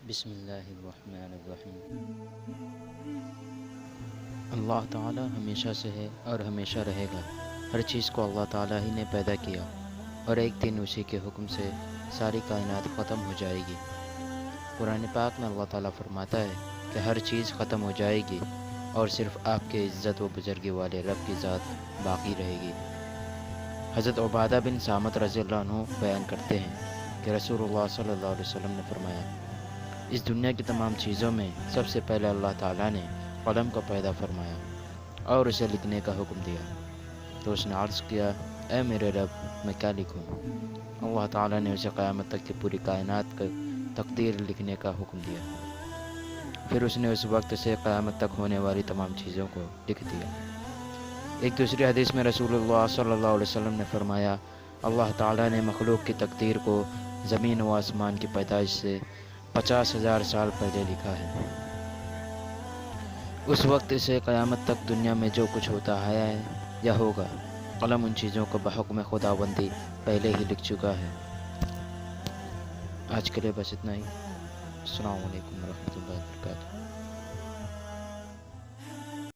بسم اللہ الرحمن الرحیم۔ اللہ تعالی ہمیشہ سے ہے اور ہمیشہ رہے گا۔ ہر چیز کو اللہ تعالی ہی نے پیدا کیا اور ایک دن اسی کے حکم سے ساری کائنات ختم ہو جائے گی۔ قرآن پاک میں اللہ تعالیٰ فرماتا ہے کہ ہر چیز ختم ہو جائے گی اور صرف آپ کے عزت و بزرگی والے رب کی ذات باقی رہے گی۔ حضرت عبادہ بن صامت رضی اللہ عنہ بیان کرتے ہیں کہ رسول اللہ صلی اللہ علیہ وسلم نے فرمایا، اس دنیا کی تمام چیزوں میں سب سے پہلے اللہ تعالیٰ نے قلم کو پیدا فرمایا اور اسے لکھنے کا حکم دیا۔ تو اس نے عرض کیا، اے میرے رب، میں کیا لکھوں؟ اللہ تعالیٰ نے اسے قیامت تک کی پوری کائنات کا تقدیر لکھنے کا حکم دیا۔ پھر اس نے اس وقت سے قیامت تک ہونے والی تمام چیزوں کو لکھ دیا۔ ایک دوسری حدیث میں رسول اللہ صلی اللہ علیہ وسلم نے فرمایا، اللہ تعالیٰ نے مخلوق کی تقدیر کو زمین و آسمان کی پیدائش سے 50,000 سال پہلے لکھا ہے۔ اس وقت سے قیامت تک دنیا میں جو کچھ ہوتا ہے یا ہوگا، قلم ان چیزوں کو بحکم خداوندی پہلے ہی لکھ چکا ہے۔ آج کے لیے بس اتنا ہی۔ السلام علیکم ورحمۃ اللہ وبرکاتہ۔